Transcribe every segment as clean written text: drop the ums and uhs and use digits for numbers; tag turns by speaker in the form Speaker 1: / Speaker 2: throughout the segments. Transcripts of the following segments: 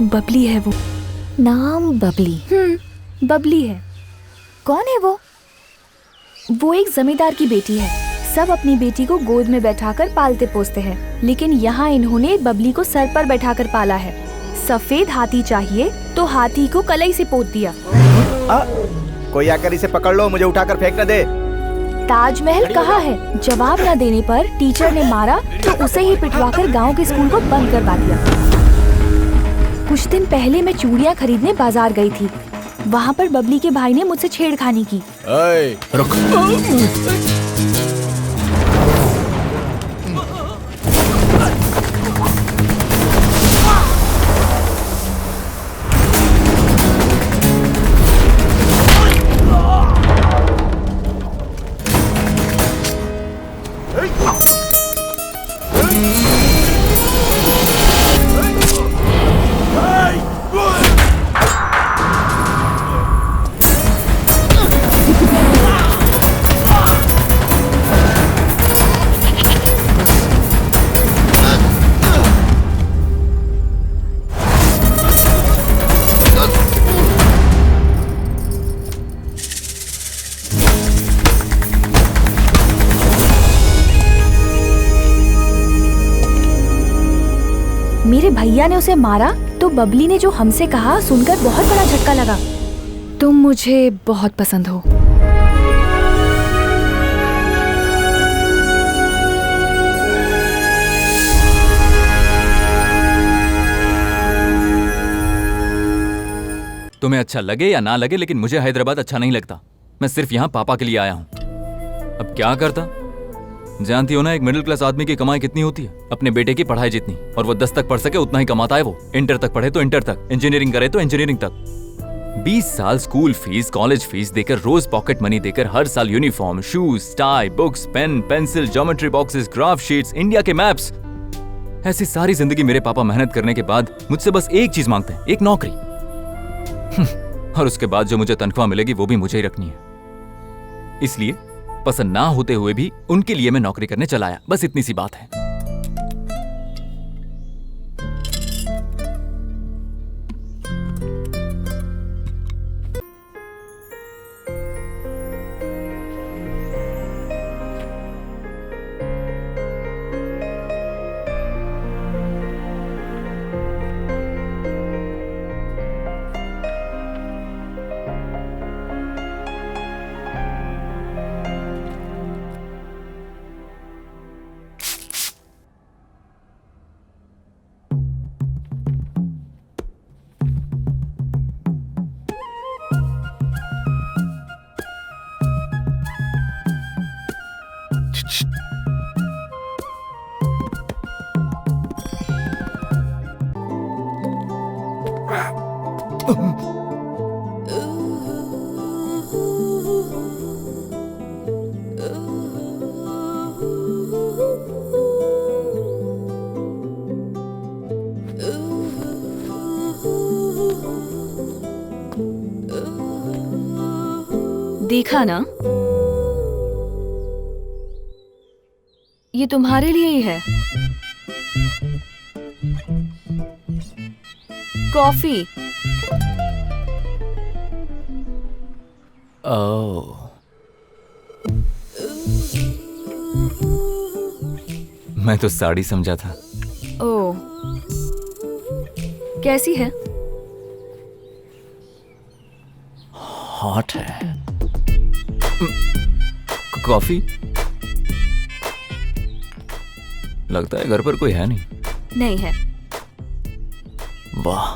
Speaker 1: बबली है वो।
Speaker 2: नाम बबली?
Speaker 1: बबली है।
Speaker 2: कौन है वो?
Speaker 1: वो एक जमींदार की बेटी है। सब अपनी बेटी को गोद में बैठाकर पालते पोसते हैं, लेकिन यहाँ इन्होंने बबली को सर पर बैठाकर पाला है। सफेद हाथी चाहिए तो हाथी को कलई से पोत दिया।
Speaker 3: कोई आकर इसे पकड़ लो, मुझे उठाकर फेंक न दे।
Speaker 1: ताजमहल कहाँ है? जवाब न देने पर टीचर ने मारा तो उसे ही पिटवाकर गांव के स्कूल को बंद करवा दिया। कुछ दिन पहले मैं चूड़ियाँ खरीदने बाजार गई थी। वहाँ पर बबली के भाई ने मुझसे छेड़खानी की।
Speaker 4: रुक।
Speaker 1: मेरे भैया ने उसे मारा तो बबली ने जो हमसे कहा सुनकर बहुत बड़ा झटका लगा। तुम मुझे बहुत पसंद हो।
Speaker 4: तुम्हें अच्छा लगे या ना लगे, लेकिन मुझे हैदराबाद अच्छा नहीं लगता। मैं सिर्फ यहाँ पापा के लिए आया हूँ। अब क्या करता? जानती हो ना, एक मिडिल क्लास आदमी की कमाई कितनी होती है? अपने बेटे की पढ़ाई जितनी। और वो 10 तक पढ़ सके उतना ही कमाता है वो। इंटर तक पढ़े तो इंटर तक, इंजीनियरिंग करे तो इंजीनियरिंग तक। 20 साल स्कूल फीस, कॉलेज फीस देकर, रोज पॉकेट मनी देकर, हर साल uniform, shoes, tie, books, pen, pencil, geometry boxes, graph sheets, India के मैप्स। ऐसी सारी जिंदगी मेरे पापा मेहनत करने के बाद मुझसे बस एक चीज मांगते हैं, एक नौकरी। और उसके बाद जो मुझे तनख्वाह मिलेगी वो भी मुझे ही रखनी है। इसलिए पसंद ना होते हुए भी उनके लिए मैं नौकरी करने चला आया। बस इतनी सी बात है।
Speaker 1: देखा ना, ये तुम्हारे लिए ही है। कॉफी।
Speaker 4: ओह, मैं तो साड़ी समझा था।
Speaker 1: ओह, कैसी है?
Speaker 4: हॉट है। कॉफी? लगता है घर पर कोई है नहीं।
Speaker 1: नहीं है।
Speaker 4: वाह,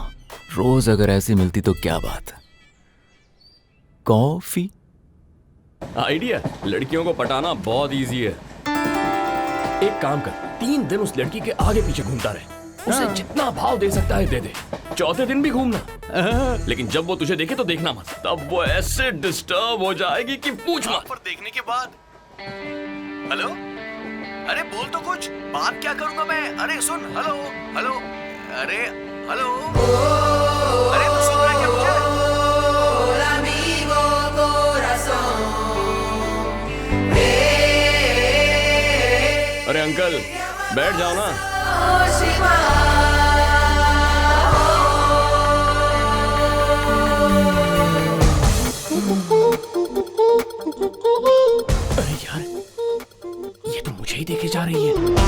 Speaker 4: रोज अगर ऐसी मिलती तो क्या बात। कॉफी?
Speaker 5: आइडिया, लड़कियों को पटाना बहुत इजी है। एक काम कर, 3 दिन उस लड़की के आगे पीछे घूमता रहे। उसे जितना भाव दे सकता है दे दे। चौथे दिन भी घूमना, लेकिन जब वो तुझे देखे तो देखना मत। तब वो ऐसे डिस्टर्ब हो जाएगी कि पूछ मत।
Speaker 3: पर देखने के बाद हेलो, अरे बोल तो कुछ, बात क्या करूंगा मैं? अरे सुन, हेलो हेलो, अरे हेलो, अरे तू सुन रहा है क्या मुझे?
Speaker 5: अरे अंकल बैठ जाओ ना। अरे यार, ये तो मुझे ही देखे जा रही है।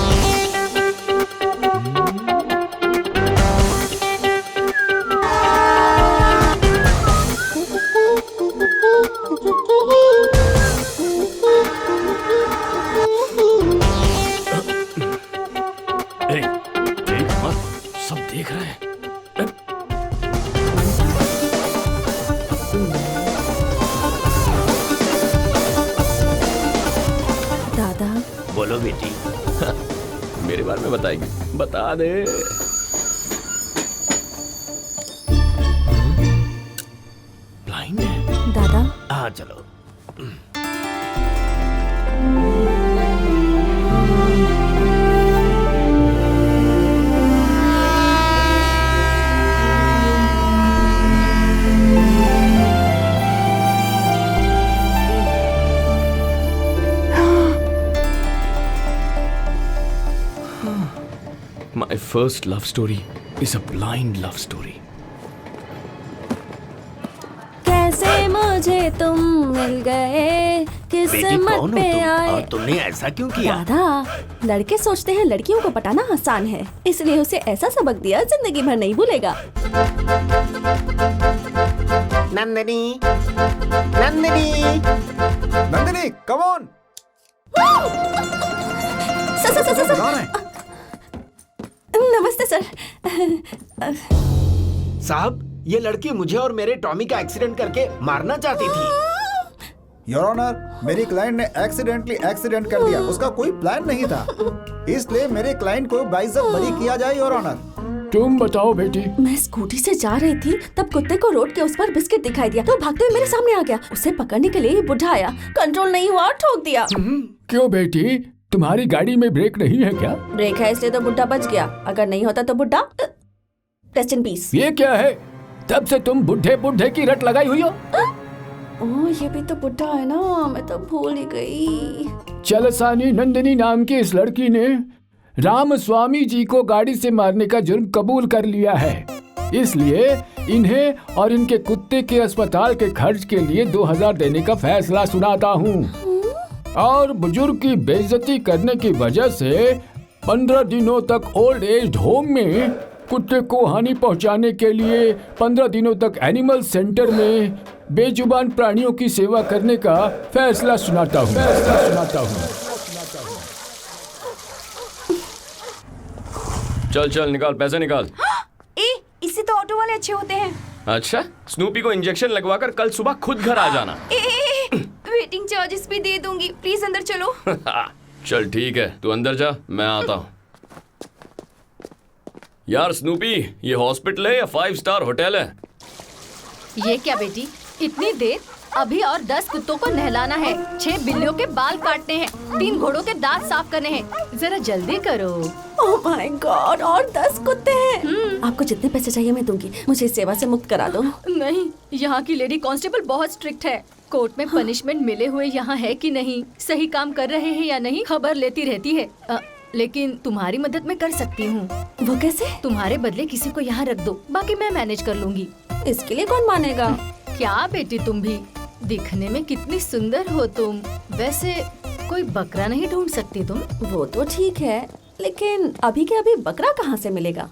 Speaker 5: देख मत, सब देख रहे हैं।
Speaker 2: दादा,
Speaker 5: बोलो बेटी। मेरे बारे में बताएगी? बता दे। ब्लाइंड है
Speaker 2: दादा,
Speaker 5: हाँ चलो। My first love story is a blind love story.
Speaker 2: कैसे मुझे तुम मिल गए, किस्मत पे आए।
Speaker 3: तुमने ऐसा क्यों किया?
Speaker 2: दादा, लड़के सोचते हैं लड़कियों को पटाना आसान है, इसलिए उसे ऐसा सबक दिया जिंदगी भर नहीं भूलेगा।
Speaker 6: Nandini, Nandini,
Speaker 3: Nandini, come on.
Speaker 2: नमस्ते सर।
Speaker 6: साहब, ये लड़की मुझे और मेरे टॉमी का एक्सीडेंट करके मारना चाहती थी।
Speaker 7: योर ऑनर, मेरी क्लाइंट ने एक्सीडेंट कर दिया। उसका कोई प्लान नहीं था, इसलिए मेरे क्लाइंट को बाइज्जत बरी किया जाए योर ऑनर।
Speaker 5: तुम बताओ बेटी।
Speaker 2: मैं स्कूटी से जा रही थी, तब कुत्ते को रोड के उस पर बिस्किट दिखाई दिया तो भागते हुए मेरे सामने आ गया। उसे पकड़ने के लिए ये बुढ़ा आया, कंट्रोल नहीं हुआ और ठोक दिया।
Speaker 5: क्यों बेटी, तुम्हारी गाड़ी में ब्रेक नहीं है क्या?
Speaker 2: ब्रेक है इसलिए तो बुढ़ा बच गया, अगर नहीं होता तो बुढ़ा रेस्ट इन पीस।
Speaker 5: ये क्या है? तब से तुम बुढ़े बुढ़े की रट लगाई हुई हो।
Speaker 2: ओह, ये भी तो बुढ़ा है ना, मैं तो भूल ही गई।
Speaker 5: चलसानी नंदिनी नाम की इस लड़की ने राम स्वामी जी को गाड़ी से मारने का जुर्म कबूल कर लिया है, इसलिए इन्हें और इनके कुत्ते के अस्पताल के खर्च के लिए 2000 देने का फैसला सुनाता हूँ। और बुजुर्ग की बेइज्जती करने की वजह से 15 दिनों तक ओल्ड एज होम में, कुत्ते को हानि पहुंचाने के लिए 15 दिनों तक एनिमल सेंटर में बेजुबान प्राणियों की सेवा करने का फैसला सुनाता हूँ। चल चल निकाल, पैसे निकाल।
Speaker 1: इससे तो ऑटो वाले अच्छे होते हैं।
Speaker 5: अच्छा, स्नूपी को इंजेक्शन लगवाकर कल सुबह खुद घर आ जाना।
Speaker 1: वेटिंग चार्जेस भी दे दूंगी, प्लीज अंदर चलो।
Speaker 5: चल ठीक है, तू अंदर जा, मैं आता हूँ। यार स्नूपी, ये हॉस्पिटल है या 5 स्टार होटल है?
Speaker 8: ये क्या बेटी, इतनी देर? अभी और 10 कुत्तों को नहलाना है, 6 बिल्लियों के बाल काटने हैं, 3 घोड़ों के दांत साफ करने हैं। जरा जल्दी करो।
Speaker 2: ओह माय गॉड, और 10 कुत्ते हैं। आपको जितने पैसे चाहिए मैं दूंगी, मुझे इस सेवा से मुक्त करा दो।
Speaker 8: नहीं, यहाँ की लेडी कांस्टेबल बहुत स्ट्रिक्ट है। कोर्ट में पनिशमेंट मिले हुए यहाँ है कि नहीं, सही काम कर रहे हैं या नहीं, खबर लेती रहती है। लेकिन तुम्हारी मदद मैं कर सकती हूँ।
Speaker 2: वो कैसे?
Speaker 8: तुम्हारे बदले किसी को यहाँ रख दो, बाकी मैं मैनेज कर लूंगी।
Speaker 2: इसके लिए कौन मानेगा?
Speaker 8: क्या बेटी, तुम भी दिखने में कितनी सुंदर हो तुम। वैसे कोई बकरा नहीं ढूंढ सकती तुम?
Speaker 2: वो तो ठीक है, लेकिन अभी के अभी बकरा कहाँ से मिलेगा?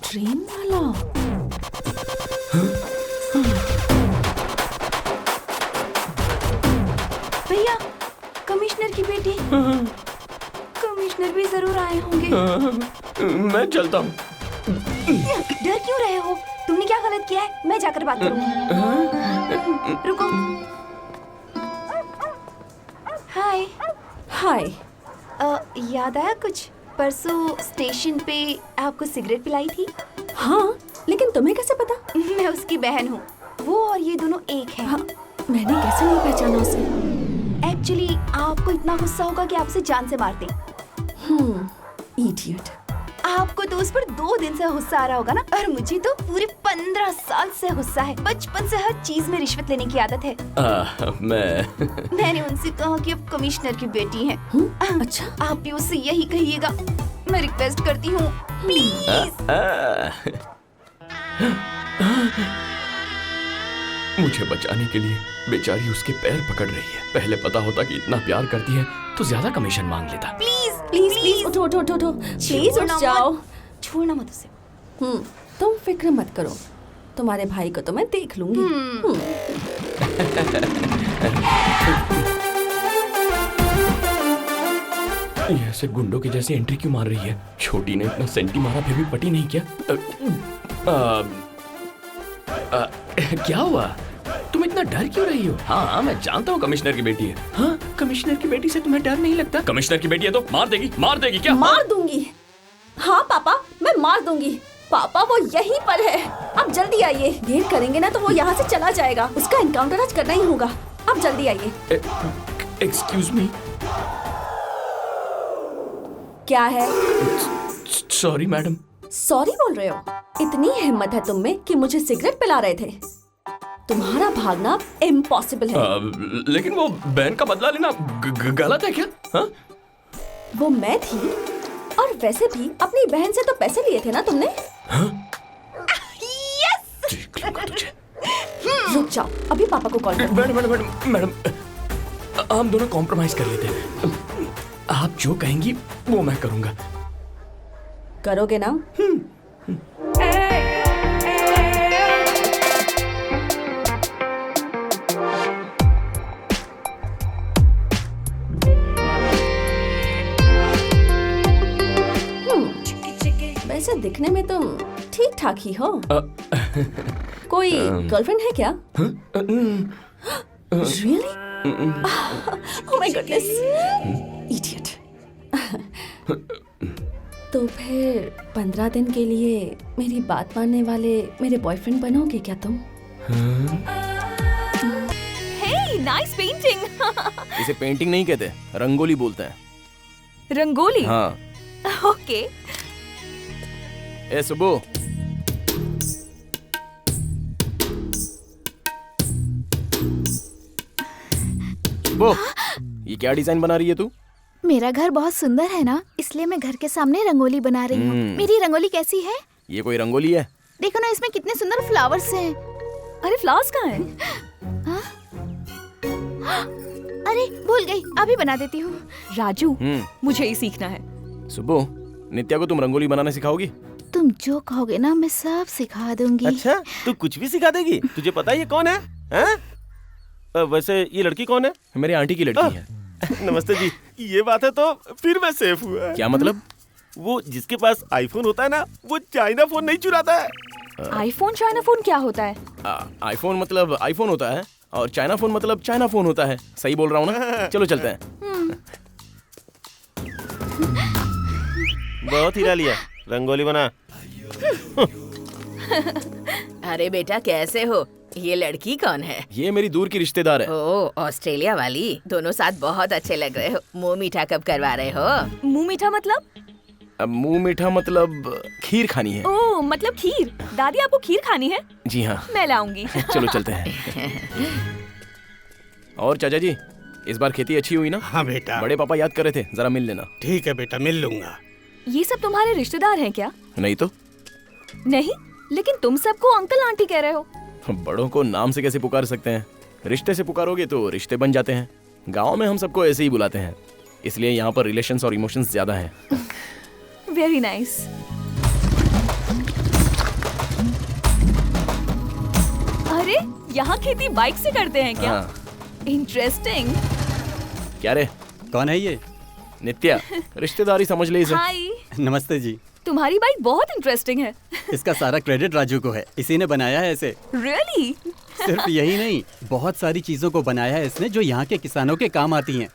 Speaker 2: ट्रेन वाला?
Speaker 1: भैया, कमिश्नर की बेटी। कमिश्नर भी जरूर आए होंगे।
Speaker 5: मैं चलता हूँ।
Speaker 1: डर क्यों रहे हो? तुमने क्या गलत किया है? मैं जाकर बात करूंगी। रुको। हाय।
Speaker 2: हाय।
Speaker 1: याद आया कुछ? परसों स्टेशन पे आपको सिगरेट पिलाई थी।
Speaker 2: हाँ, लेकिन तुम्हें कैसे पता?
Speaker 1: मैं उसकी बहन हूँ। वो और ये दोनों एक हैं।
Speaker 2: हाँ, मैंने कैसे नहीं पहचाना उसे?
Speaker 1: एक्चुअली आपको इतना गुस्सा होगा कि आपसे जान से मारते।
Speaker 2: इडियट।
Speaker 1: आपको तो उस पर 2 दिन से गुस्सा आ रहा होगा ना, और मुझे तो पूरे 15 साल से गुस्सा है। बचपन से हर चीज में रिश्वत लेने की आदत है। मैंने उनसे कहा कि आप कमिश्नर की बेटी हैं।
Speaker 2: अच्छा,
Speaker 1: आप भी उससे यही कहिएगा। मैं रिक्वेस्ट करती हूँ, प्लीज।
Speaker 5: मुझे बचाने के लिए बेचारी उसके पैर पकड़ रही है। पहले पता होता कि इतना प्यार करती है तो ज्यादा कमीशन मांग लेता।
Speaker 1: प्लीज प्लीज प्लीज
Speaker 2: उठो उठो उठो उठो, प्लीज उठ जाओ।
Speaker 1: छोड़ना मत उसे।
Speaker 2: तुम फिक्र मत करो, तुम्हारे भाई को तो मैं देख लूंगी।
Speaker 5: ये ऐसे गुंडों की जैसे एंट्री क्यों मार रही है? छोटी ने इतना सेंटी मारा फिर भी पटी नहीं क्या? क्या हुआ? तुम इतना डर क्यों रही हो? हाँ, मैं जानता हूँ कमिश्नर की बेटी है। हाँ, कमिश्नर की बेटी से तुम्हें डर नहीं लगता? कमिश्नर की बेटी है तो मार देगी क्या?
Speaker 2: मार दूंगी। हाँ पापा, मैं मार दूंगी। पापा वो यहीं पर है, आप जल्दी आइए। देर करेंगे ना तो वो यहाँ से चला जाएगा। उसका एनकाउंटर आज करना ही होगा। आप जल्दी आइए।
Speaker 5: Excuse me.
Speaker 2: क्या है?
Speaker 5: Sorry madam.
Speaker 2: सॉरी बोल रहे हो? इतनी हिम्मत है तुम में कि मुझे सिगरेट पिला रहे थे। तुम्हारा भागना इम्पॉसिबल है।
Speaker 5: लेकिन वो बहन का बदला लेना गलत है क्या? हाँ?
Speaker 2: वो मैं थी, और वैसे भी अपनी बहन से तो पैसे लिए थे ना तुमने?
Speaker 5: हाँ?
Speaker 2: रुक जाओ, अभी पापा को कॉल करो।
Speaker 5: मैडम, हम दोनों कॉम्प्रोमाइज कर लेते हैं। आप जो कहेंगी वो मैं करूंगा।
Speaker 2: करोगे ना? वैसे दिखने में तुम ठीक ठाक ही हो। कोई गर्लफ्रेंड है क्या? Really? Oh my goodness! Idiot. तो फिर 15 दिन के लिए मेरी बात मानने वाले मेरे बॉयफ्रेंड बनोगे क्या तुम?
Speaker 1: Hey, nice painting.
Speaker 3: इसे पेंटिंग नहीं कहते, रंगोली बोलते हैं।
Speaker 1: रंगोली?
Speaker 3: हाँ।
Speaker 1: ओके।
Speaker 3: ए सुबो, ये क्या डिजाइन बना रही है तू?
Speaker 1: मेरा घर बहुत सुंदर है ना, इसलिए मैं घर के सामने रंगोली बना रही हूँ। मेरी रंगोली कैसी है?
Speaker 3: ये कोई रंगोली है?
Speaker 1: देखो ना, इसमें कितने सुंदर फ्लावर्स हैं।
Speaker 2: अरे फ्लावर्स कहाँ हैं?
Speaker 1: अरे भूल गई, अभी बना देती हूँ।
Speaker 2: राजू, मुझे ही सीखना है।
Speaker 3: सुबो, नित्या को तुम रंगोली बनाना सिखाओगी?
Speaker 1: तुम जो कहोगे ना मैं सब सिखा दूंगी।
Speaker 9: अच्छा, तू कुछ भी सिखा देगी? तुझे पता है ये कौन है? वैसे ये लड़की कौन है?
Speaker 3: मेरी आंटी की लड़की है।
Speaker 9: नमस्ते जी। ये बात है तो फिर मैं सेफ हुआ।
Speaker 3: क्या मतलब?
Speaker 9: वो जिसके पास आईफोन होता है ना, वो चाइना फोन नहीं चुराता है।
Speaker 2: आईफोन चाइना फोन क्या होता है?
Speaker 3: आईफोन मतलब आईफोन होता है, और चाइना फोन मतलब चाइना फोन होता है। सही बोल रहा हूँ ना? चलो चलते हैं।
Speaker 9: बहुत हीरा लिया, रंगोली बना।
Speaker 10: अरे बेटा, कैसे हो? ये लड़की कौन है?
Speaker 3: ये मेरी दूर की रिश्तेदार है।
Speaker 10: ओह, ऑस्ट्रेलिया वाली। दोनों साथ बहुत अच्छे लग रहे हो। मुंह मीठा कब करवा रहे हो?
Speaker 2: मुंह मीठा मतलब?
Speaker 3: मुंह मीठा मतलब खीर खानी है।
Speaker 2: ओह, मतलब खीर। दादी, आपको खीर खानी है?
Speaker 3: जी हाँ।
Speaker 2: मैं लाऊंगी।
Speaker 3: चलो चलते हैं। और चाचा जी, इस बार खेती अच्छी हुई ना?
Speaker 9: हाँ बेटा।
Speaker 3: बड़े पापा याद कर रहे थे, जरा मिल लेना।
Speaker 9: ठीक है बेटा, मिल लूंगा।
Speaker 2: ये सब तुम्हारे रिश्तेदार हैं क्या?
Speaker 3: नहीं तो।
Speaker 2: नहीं, लेकिन तुम सबको अंकल आंटी कह रहे हो।
Speaker 3: बड़ों को नाम से कैसे पुकार सकते हैं? रिश्ते से पुकारोगे तो रिश्ते बन जाते हैं। गांव में हम सबको ऐसे ही बुलाते हैं, इसलिए यहाँ पर रिलेशंस और इमोशंस ज्यादा हैं।
Speaker 2: Very nice. अरे, यहाँ खेती बाइक से करते हैं क्या? इंटरेस्टिंग।
Speaker 3: क्या रे?
Speaker 11: कौन है ये?
Speaker 3: नित्या, रिश्तेदारी समझ ले इसे।
Speaker 2: हाय।
Speaker 11: नमस्ते जी।
Speaker 2: तुम्हारी बाइक बहुत इंटरेस्टिंग है।
Speaker 11: इसका सारा क्रेडिट राजू को है, इसी ने बनाया है इसे।
Speaker 2: Really?
Speaker 11: सिर्फ यही नहीं, बहुत सारी चीजों को बनाया है इसने जो यहाँ के किसानों के काम आती हैं।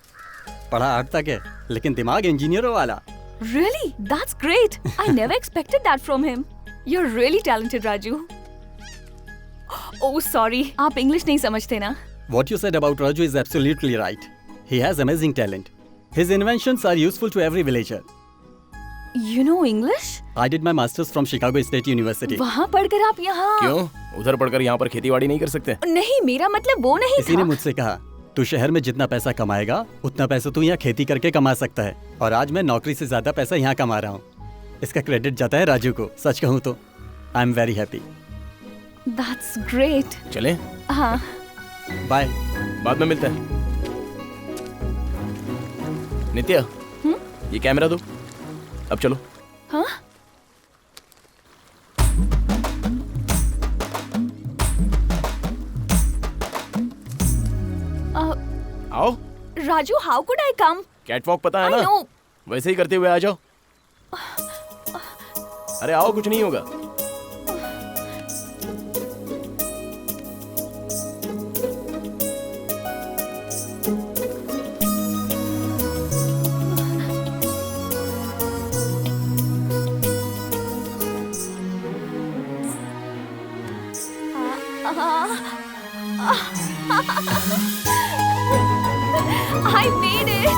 Speaker 11: पढ़ा आर्ट तक है, लेकिन दिमाग इंजीनियरों वाला।
Speaker 2: Really? That's great. I never expected that from him. You're really talented, Raju. Oh, sorry. आप इंग्लिश नहीं समझते ना?
Speaker 11: What you said about Raju is absolutely right. He has amazing talent. His inventions are useful to every villager.
Speaker 1: You know English?
Speaker 11: I did my masters from Chicago State University.
Speaker 1: वहाँ पढ़कर आप यहाँ?
Speaker 5: क्यों? उधर पढ़कर यहाँ पर खेतीबाड़ी नहीं कर सकते?
Speaker 1: नहीं, मेरा मतलब वो नहीं
Speaker 11: किसी ने
Speaker 1: था।
Speaker 11: मुझसे कहा तू शहर में जितना पैसा कमाएगा उतना पैसा तू यहाँ खेती करके कमा सकता है, और आज मैं नौकरी से ज्यादा पैसा यहाँ कमा रहा हूँ। इसका क्रेडिट जाता है राजू को। सच कहूँ तो I am very happy.
Speaker 1: That's great.
Speaker 5: चलें?
Speaker 1: हाँ।
Speaker 11: बाय।
Speaker 5: बाद में मिलते हैं। नित्या, ये कैमरा दो। अब चलो।
Speaker 1: हाँ?
Speaker 5: आओ।
Speaker 1: Raju, how could I come?
Speaker 5: Catwalk पता है
Speaker 1: I
Speaker 5: ना?
Speaker 1: know.
Speaker 5: वैसे ही करते हुए आ जाओ। अरे आओ, कुछ नहीं होगा।
Speaker 1: I made it.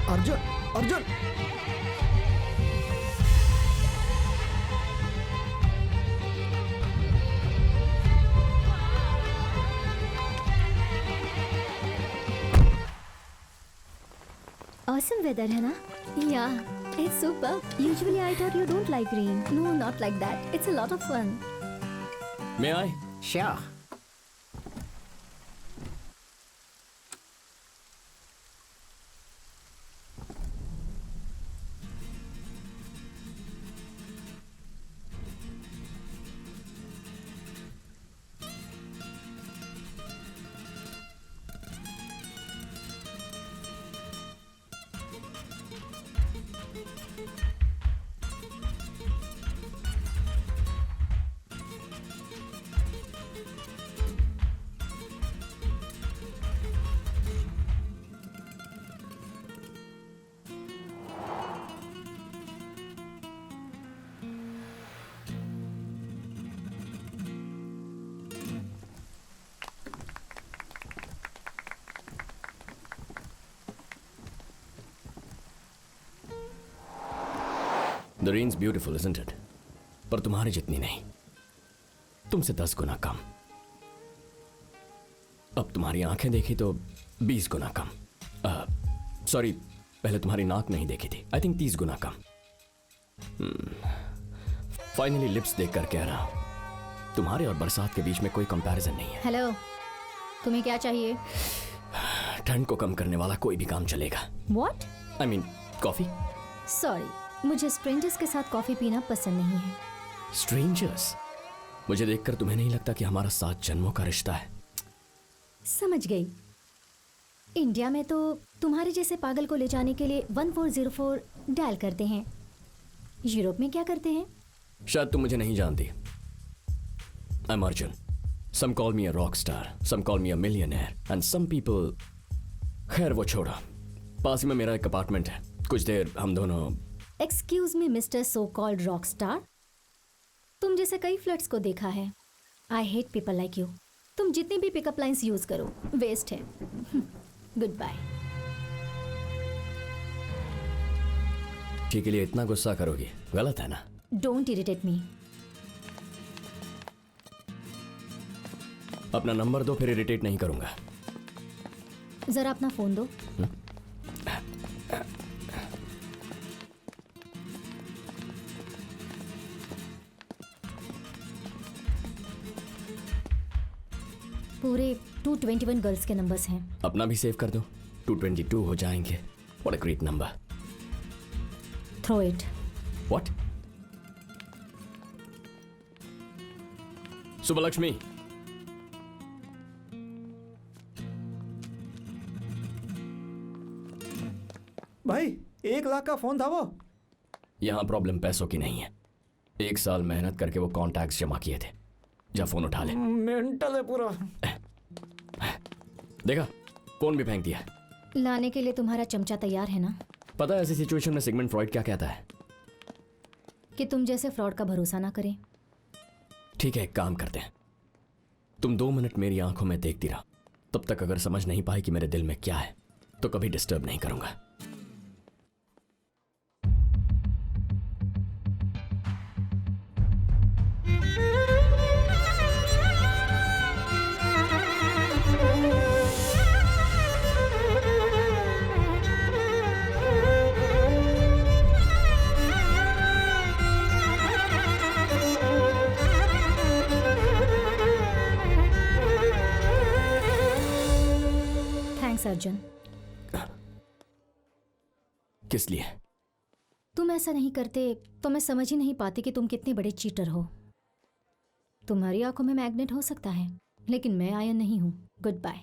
Speaker 7: Arjun, Arjun,
Speaker 12: Awesome weather है ना? Yeah, it's super. Usually I thought you don't like rain. No, not like that. It's a lot of fun.
Speaker 5: मैं आए?
Speaker 6: Sure.
Speaker 5: The rain's beautiful, isn't it? पर तुम्हारी जितनी नहीं, तुमसे 10 गुना कम। अब तुम्हारी आंखें देखी तो 20 गुना कम। सॉरी, पहले तुम्हारी नाक नहीं देखी थी। I think 30 Guna come. Finally lips देखकर कह रहा हूं, तुम्हारे और बरसात के बीच में कोई कंपैरिजन नहीं है।
Speaker 12: हेलो, तुम्हें क्या चाहिए?
Speaker 5: ठंड को कम करने वाला कोई भी काम चलेगा।
Speaker 12: What?
Speaker 5: I mean coffee.
Speaker 12: Sorry, मुझे स्ट्रेंजर्स के साथ कॉफी पीना पसंद नहीं है।
Speaker 5: स्ट्रेंजर्स? मुझे देखकर तुम्हें नहीं लगता कि हमारा 7 जन्मों का रिश्ता है?
Speaker 12: समझ गई। इंडिया में तो तुम्हारे जैसे पागल को ले जाने के लिए 1404 डायल करते हैं। यूरोप में क्या करते हैं?
Speaker 5: शायद तुम मुझे नहीं जानती। I am Arjun. Some call me a rock star, some call me a millionaire and some people. खैर वो छोड़ो, पास ही में मेरा एक अपार्टमेंट है। कुछ देर हम दोनों।
Speaker 12: Excuse me mister so called rock star, तुम जैसे कई फ्लर्ट्स को देखा है। I hate people like you. तुम जितनी भी पिकअप लाइंस यूज करो वेस्ट है। Good bye.
Speaker 5: ठीक के लिए इतना गुस्सा करोगी? गलत है ना?
Speaker 12: Don't irritate me.
Speaker 5: अपना नंबर दो, फिर इरिटेट नहीं करूंगा।
Speaker 12: जरा अपना फोन दो। पूरे 221 गर्ल्स के नंबर्स हैं।
Speaker 5: अपना भी सेव कर दो। 222 हो जाएंगे। What a great number.
Speaker 12: Throw it.
Speaker 5: What? Subbalakshmi.
Speaker 7: भाई 1 लाख का फोन था वो।
Speaker 5: यहां प्रॉब्लम पैसों की नहीं है, 1 साल मेहनत करके वो कॉन्टैक्ट्स जमा किए थे। जा फोन उठा ले।
Speaker 6: मेंटल है पूरा।
Speaker 5: देखा, फोन भी फेंक दिया।
Speaker 12: लाने के लिए तुम्हारा चमचा तैयार है ना?
Speaker 5: पता है ऐसी सिचुएशन में सिगमंड फ्रॉइड क्या कहता है?
Speaker 12: कि तुम जैसे फ्रॉड का भरोसा ना करें।
Speaker 5: ठीक है, एक काम करते हैं, तुम 2 मिनट मेरी आंखों में देखती रहो। तब तक अगर समझ नहीं पाई कि मेरे दिल में क्या है तो कभी डिस्टर्ब नहीं करूंगा।
Speaker 12: थैंक्स अर्जुन।
Speaker 5: किस लिए?
Speaker 12: तुम ऐसा नहीं करते तो मैं समझ ही नहीं पाती कि तुम कितने बड़े चीटर हो। तुम्हारी आंखों में मैग्नेट हो सकता है, लेकिन मैं आयन नहीं हूँ। Good bye.